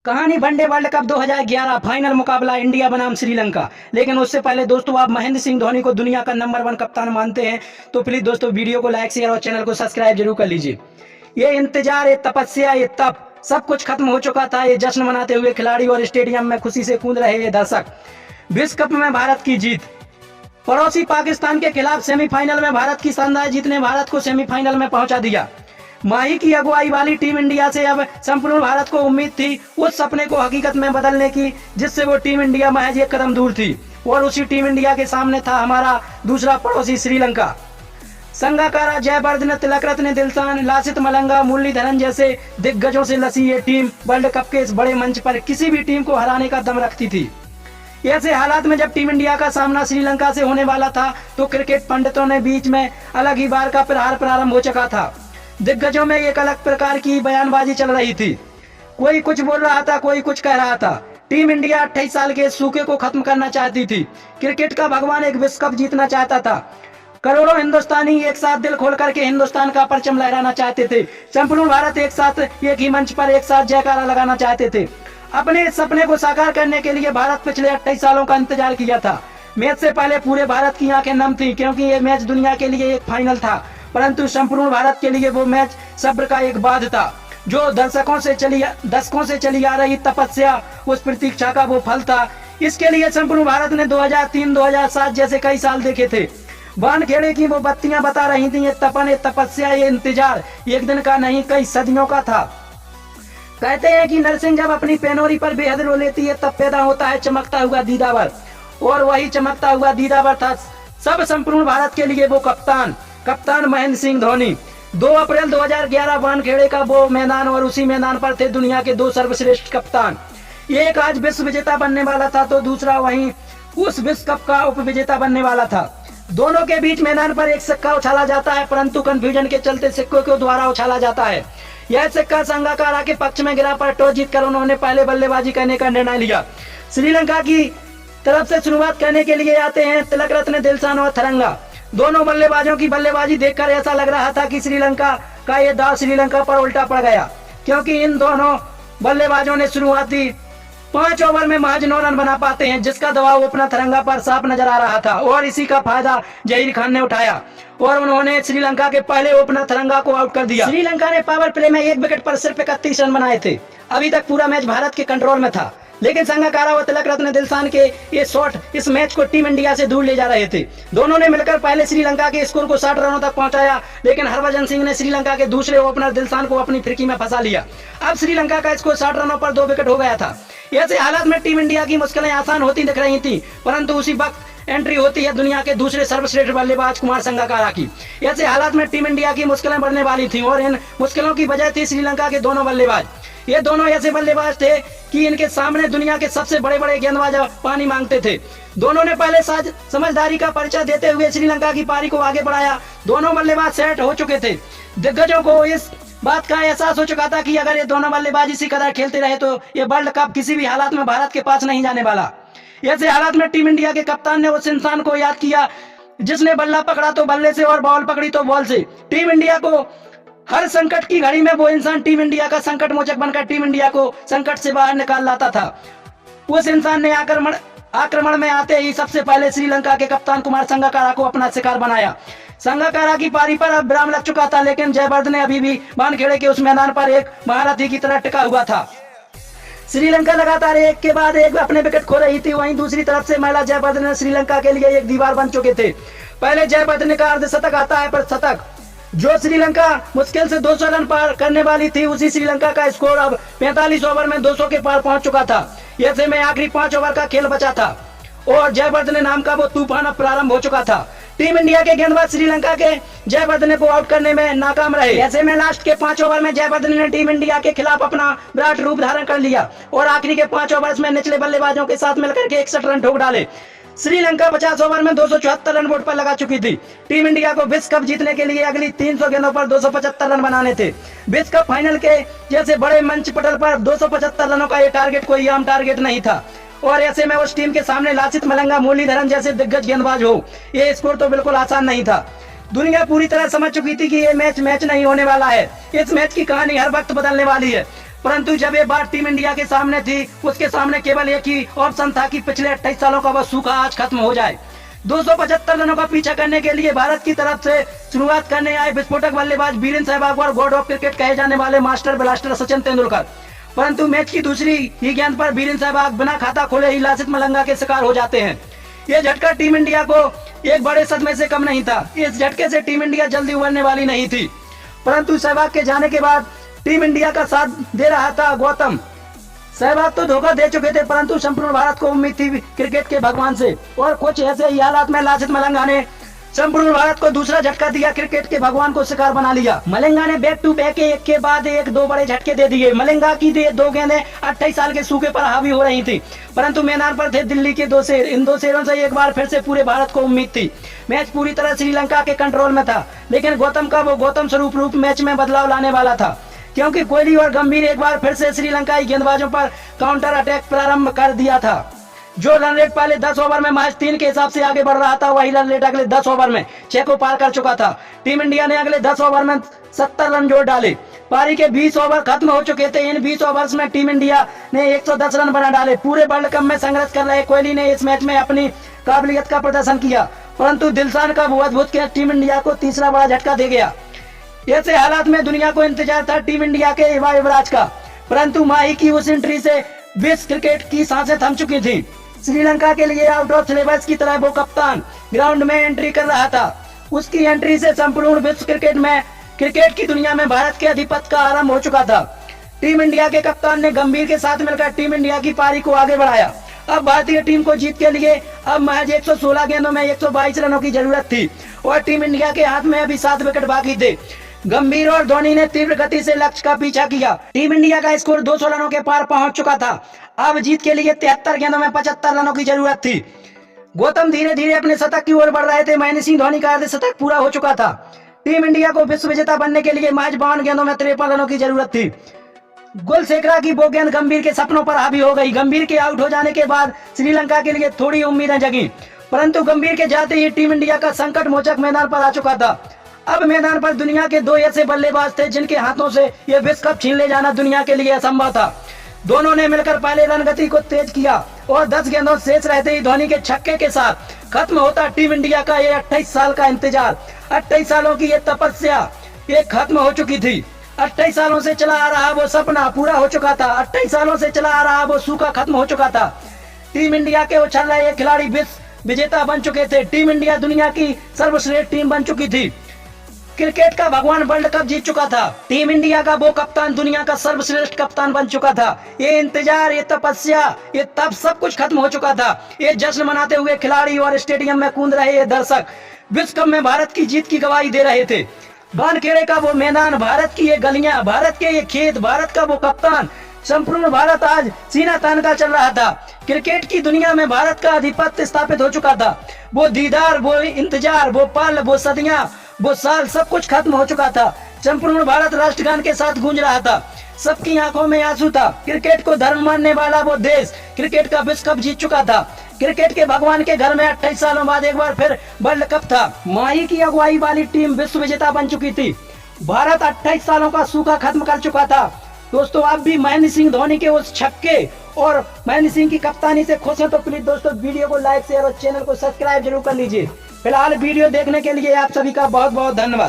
कहानी one day world cup 2011 final मुकाबला India बनाम श्रीलंका। लेकिन उससे पहले दोस्तों, आप महेंद्र सिंह धोनी को दुनिया का नंबर 1 कप्तान मानते हैं तो प्लीज दोस्तों वीडियो को लाइक शेयर और चैनल को सब्सक्राइब जरूर कर लीजिए। ये इंतजार, ये तपस्या, ये तप सब कुछ खत्म हो चुका था। ये जश्न मनाते हुए खिलाड़ी और स्टेडियम में खुशी से कूद रहे ये दर्शक। विश्व कप में भारत की जीत, पड़ोसी पाकिस्तान के खिलाफ सेमीफाइनल में भारत की शानदार जीत ने भारत को सेमीफाइनल में पहुंचा दिया। माही की अगुवाई वाली टीम इंडिया से अब संपूर्ण भारत को उम्मीद थी उस सपने को हकीकत में बदलने की जिससे वो टीम इंडिया महज एक कदम दूर थी। और उसी टीम इंडिया के सामने था हमारा दूसरा पड़ोसी श्रीलंका। संगाकारा, जयवर्धने, तिलकरत्ने, दिलशान, लासित मलंगा, मुरलीधरन जैसे दिग्गजों से लसी ये टीम वर्ल्ड कप के इस बड़े मंच पर किसी भी टीम को हराने का दम रखती थी। ऐसे हालात में जब टीम इंडिया का सामना श्रीलंका से होने वाला था तो क्रिकेट पंडितों ने बीच में अलग ही बार का प्रहार प्रारंभ हो चुका था। दिग्गजों में एक अलग प्रकार की बयानबाजी चल रही थी। कोई कुछ बोल रहा था, कोई कुछ कह रहा था। टीम इंडिया 28 साल के सूखे को खत्म करना चाहती थी। क्रिकेट का भगवान एक विश्व कप जीतना चाहता था। करोड़ों हिंदुस्तानी एक साथ दिल खोल करके हिंदुस्तान का परचम लहराना चाहते थे। संपूर्ण भारत एक साथ एक ही मंच पर एक साथ जयकारा लगाना चाहते थे। अपने इस सपने को साकार करने के लिए भारत पिछले 28 सालों का इंतजार किया था। मैच से पहले पूरे भारत की आंखें नम थी क्योंकि ये मैच दुनिया के लिए एक फाइनल था, परंतु संपूर्ण भारत के लिए वो मैच सब्र का एक बाध था। जो दशकों से चली आ रही तपस्या, उस प्रतीक्षा का वो फल था। इसके लिए संपूर्ण भारत ने 2003, 2007 जैसे कई साल देखे थे। वानखेड़े की वो बत्तियां बता रही थी ये तपन, ये तपस्या, ये इंतजार एक दिन का नहीं कई सदियों का था। कहते हैं कि नरसिंह जब अपनी पेनोरी पर बेहद रो लेती है तब पैदा होता है चमकता हुआ दीदावर, और वही चमकता हुआ दीदावर था सब संपूर्ण भारत के लिए वो कप्तान महेंद्र सिंह धोनी। 2 अप्रैल 2011 वानखेड़े का वो मैदान, और उसी मैदान पर थे दुनिया के 2 सर्वश्रेष्ठ कप्तान। एक आज विश्व विजेता बनने वाला था तो दूसरा वहीं उस विश्व कप का उप विजेता बनने वाला था। दोनों के बीच मैदान पर एक सिक्का उछाला जाता है, परंतु कंफ्यूजन के चलते सिक्कों के द्वारा उछाला जाता है। यह सिक्का संगाकारा के पक्ष में गिरा पर टॉस जीतकर उन्होंने पहले बल्लेबाजी करने का निर्णय लिया। श्रीलंका की तरफ से शुरुआत करने के लिए आते हैं तिलकरत्ने, दिलशान और थरंगा। दोनों बल्लेबाजों की बल्लेबाजी देखकर ऐसा लग रहा था कि श्रीलंका का ये दाव श्रीलंका पर उल्टा पड़ गया, क्योंकि इन दोनों बल्लेबाजों ने शुरुआती 5 ओवर में महज 9 रन बना पाते हैं, जिसका दबाव ओपनर थरंगा पर साफ नजर आ रहा था। और इसी का फायदा जहीर खान ने उठाया और उन्होंने श्रीलंका के पहले ओपनर थरंगा को आउट कर दिया। श्रीलंका ने पावर प्ले में 1 विकेट पर सिर्फ 31 रन बनाए थे। अभी तक पूरा मैच भारत के कंट्रोल में था, लेकिन संगाकारा व तिलकरत्ने, दिलशान के ये शॉट इस मैच को टीम इंडिया से दूर ले जा रहे थे। दोनों ने मिलकर पहले श्रीलंका के स्कोर को 60 रनों तक पहुंचाया, लेकिन हरभजन सिंह ने श्रीलंका के दूसरे ओपनर दिलशान को अपनी फिरकी में फंसा लिया। अब श्रीलंका का स्कोर 60 रनों पर 2 विकेट हो गया था। ऐसे हालात में टीम इंडिया की मुश्किलें आसान होती दिख रही थी, परंतु उसी वक्त एंट्री होती है दुनिया के दूसरे सर्वश्रेष्ठ बल्लेबाज कुमार संगाकारा की। ऐसे हालात में टीम इंडिया की मुश्किलें बढ़ने वाली थी और इन मुश्किलों की वजह थी श्रीलंका के दोनों बल्लेबाज। ये दोनों ऐसे बल्लेबाज थे कि इनके सामने दुनिया के सबसे बड़े बड़े गेंदबाज पानी मांगते थे। दोनों ने पहले समझदारी का परिचय देते हुए श्रीलंका की पारी को आगे बढ़ाया। दोनों बल्लेबाज सेट हो चुके थे। दिग्गजों को इस बात का एहसास हो चुका था कि अगर ये दोनों बल्लेबाज इसी कदर खेलते रहे तो ये वर्ल्ड कप किसी भी हालात में भारत के पास नहीं जाने वाला। ऐसे हालात में टीम इंडिया के कप्तान ने उस इंसान को याद किया जिसने बल्ला पकड़ा तो बल्ले से और बॉल पकड़ी तो बॉल से। टीम इंडिया को हर संकट की घड़ी में वो इंसान टीम इंडिया का संकट मोचक बनकर टीम इंडिया को संकट से बाहर निकाल लाता था। उस इंसान ने आक्रमण में आते ही सबसे पहले श्रीलंका के कप्तान कुमार संगाकारा को अपना शिकार बनाया। संगाकारा की पारी पर अब विराम लग चुका था, लेकिन जयवर्धने अभी भी वानखेड़े के उस मैदान पर एक महारथी की तरह टिका हुआ था। श्रीलंका लगातार एक के बाद एक अपने विकेट खो रही थी। वहीं दूसरी तरफ से महिला जयवर्धने श्रीलंका के लिए एक दीवार बन चुके थे। पहले जयवर्धने का अर्धशतक आता है, पर शतक जो श्रीलंका मुश्किल से 200 रन पार करने वाली थी, उसी श्रीलंका का स्कोर अब 45 ओवर में 200 के पार पहुंच चुका था। ऐसे में आखिरी 5 ओवर का खेल बचा था और जयवर्धने नाम का वो तूफान अब प्रारंभ हो चुका था। टीम इंडिया के गेंदबाज श्रीलंका के जयवर्धने को आउट करने में नाकाम रहे। ऐसे में लास्ट के 5 ओवर में जयवर्धने ने टीम इंडिया के खिलाफ अपना विराट रूप धारण कर लिया और आखिरी के 5 ओवर्स में निचले बल्लेबाजों के साथ मिलकर के 61 रन ठोक डाले। श्रीलंका 50 ओवर में 274 रन बोर्ड पर लगा चुकी थी। टीम इंडिया को विश्व कप जीतने के लिए अगली 300 गेंदों पर 275 रन बनाने थे। विश्व कप फाइनल के जैसे बड़े मंच पटल पर 275 रनों का ये टारगेट कोई आम टारगेट नहीं था, और ऐसे में उस टीम के सामने लासित मलंगा, मुरलीधरन जैसे दिग्गज गेंदबाज हो, ये स्कोर तो बिल्कुल आसान नहीं था। दुनिया पूरी तरह समझ चुकी थी कि ये मैच नहीं होने वाला है। इस मैच की कहानी हर वक्त बदलने वाली है। परंतु जब ये बात टीम इंडिया के सामने थी, उसके सामने केवल एक ही ऑप्शन था कि पिछले 28 सालों का वह सूखा आज खत्म हो जाए। 275 रनों का पीछा करने के लिए भारत की तरफ से शुरुआत करने आए विस्फोटक बल्लेबाज वीरेंद्र सहवाग और गॉड ऑफ क्रिकेट कहे जाने वाले मास्टर ब्लास्टर सचिन तेंदुलकर। परंतु मैच की दूसरी ही गेंद पर वीरेंद्र सहवाग बिना खाता खोले ही लासित मलंगा के शिकार हो जाते हैं। ये झटका टीम इंडिया को एक बड़े सदमे से कम नहीं था। इस झटके से टीम इंडिया जल्दी उबरने वाली नहीं थी, परंतु सहवाग के जाने के बाद टीम इंडिया का साथ दे रहा था गौतम। सहवाग तो धोखा दे चुके थे, परंतु संपूर्ण भारत को उम्मीद थी क्रिकेट के भगवान से, और कुछ ऐसे ही हालात में लासित मलंगा ने संपूर्ण भारत को दूसरा झटका दिया, क्रिकेट के भगवान को शिकार बना लिया। मलंगा ने बैक टू बैक एक के बाद एक 2 बड़े झटके दे दिए। मलंगा की 2 गेंदें 28 साल के सूखे पर हावी हो रही थी, परंतु मैदान पर थे दिल्ली के 2 शेर। इन 2 शेरों से एक बार फिर से पूरे भारत को उम्मीद थी। मैच पूरी तरह श्रीलंका के कंट्रोल में था, लेकिन गौतम का वो गौतम स्वरूप रूप मैच में बदलाव लाने वाला था, क्योंकि कोहली और गंभीर एक बार फिर से श्रीलंकाई गेंदबाजों पर काउंटर अटैक प्रारंभ कर दिया था। जो रन रेट पहले 10 ओवर में महज 3 के हिसाब से आगे बढ़ रहा था, वही रन रेट अगले 10 ओवर में 6 को पार कर चुका था। टीम इंडिया ने अगले 10 ओवर में 70 रन जोड़ डाले। पारी के 20 ओवर खत्म हो चुके थे। इन 20 ओवर्स में टीम इंडिया ने 110 रन बना डाले। पूरे वर्ल्ड कप में संघर्ष कर रहे कोहली ने इस मैच में अपनी काबिलियत का प्रदर्शन किया, परंतु दिलशान का वो अद्भुत कैच टीम इंडिया को तीसरा बड़ा झटका दे गया। ऐसे हालात में दुनिया को इंतजार था टीम इंडिया के युवा युवराज का, परंतु माही की उस एंट्री से विश्व क्रिकेट की सांसें थम चुकी थी। श्रीलंका के लिए आउट ऑफ सिलेबस की तरह वो कप्तान ग्राउंड में एंट्री कर रहा था। उसकी एंट्री से संपूर्ण विश्व क्रिकेट की दुनिया में भारत के अधिपत्य का आरंभ हो चुका था। टीम इंडिया के कप्तान ने गंभीर के साथ मिलकर टीम इंडिया की पारी को आगे बढ़ाया। अब भारतीय टीम को जीत के लिए अब महज 116 गेंदों में 122 रनों की जरूरत थी, और टीम इंडिया के हाथ में अभी 7 विकेट बाकी थे। गंभीर और धोनी ने तीव्र गति से लक्ष्य का पीछा किया। टीम इंडिया का स्कोर 200 रनों के पार पहुंच चुका था। अब जीत के लिए 73 गेंदों में 75 रनों की जरूरत थी। गौतम धीरे धीरे अपने शतक की ओर बढ़ रहे थे। महेंद्र सिंह धोनी का अर्धशतक पूरा हो चुका था। टीम इंडिया को विश्व विजेता बनने के लिए महज 52 गेंदों में 53 रनों की जरूरत थी। गुलशेखरा की वो गेंद गंभीर के सपनों पर हावी हो गई। गंभीर के आउट हो जाने के बाद श्रीलंका के लिए थोड़ी उम्मीदें जगी, परंतु गंभीर के जाते ही टीम इंडिया का संकट मोचक मैदान पर आ चुका था। अब मैदान पर दुनिया के 2 ऐसे बल्लेबाज थे जिनके हाथों से यह विश्व कप छीन ले जाना दुनिया के लिए असंभव था। दोनों ने मिलकर पहले रन गति को तेज किया, और 10 गेंदों शेष रहते ही धोनी के छक्के के साथ खत्म होता टीम इंडिया का ये 28 साल का इंतजार। 28 सालों की ये तपस्या ये खत्म हो चुकी थी। 28 सालों से चला आ रहा वो सपना पूरा हो चुका था। 28 सालों से चला आ रहा वो सूखा खत्म हो चुका था। टीम इंडिया के उछल रहे खिलाड़ी विश्व विजेता बन चुके थे। टीम इंडिया दुनिया की सर्वश्रेष्ठ टीम बन चुकी थी। क्रिकेट का भगवान वर्ल्ड कप जीत चुका था। टीम इंडिया का वो कप्तान दुनिया का सर्वश्रेष्ठ कप्तान बन चुका था। ये इंतजार, ये तपस्या, ये तब सब कुछ खत्म हो चुका था। ये जश्न मनाते हुए खिलाड़ी और स्टेडियम में कूद रहे ये दर्शक विश्व कप में भारत की जीत की गवाही दे रहे थे। वानखेड़े का वो मैदान, भारत की ये गलियां, भारत के ये खेत, भारत का वो कप्तान, संपूर्ण भारत आज सीना तान का चल रहा था। क्रिकेट की दुनिया में भारत का आधिपत्य स्थापित हो चुका था। वो दीदार, वो इंतजार, वो पल, वो सदियां, वो साल सब कुछ खत्म हो चुका था। संपूर्ण भारत राष्ट्रगान के साथ गूंज रहा था। सबकी आंखों में आंसू था। क्रिकेट को धर्म मानने वाला वो देश क्रिकेट का विश्व कप जीत चुका था। क्रिकेट के भगवान के घर में 28 सालों बाद एक बार फिर वर्ल्ड कप था। माही की अगुवाई वाली टीम विश्व विजेता बन चुकी थी। भारत 28 सालों का सूखा खत्म कर चुका था। दोस्तों, आप भी महेंद्र सिंह धोनी के उस छक्के और महेंद्र सिंह की कप्तानी से खुश हैं तो प्लीज दोस्तों वीडियो को लाइक, शेयर और चैनल को सब्सक्राइब जरूर कर लीजिए। फिलहाल वीडियो देखने के लिए आप सभी का बहुत बहुत धन्यवाद।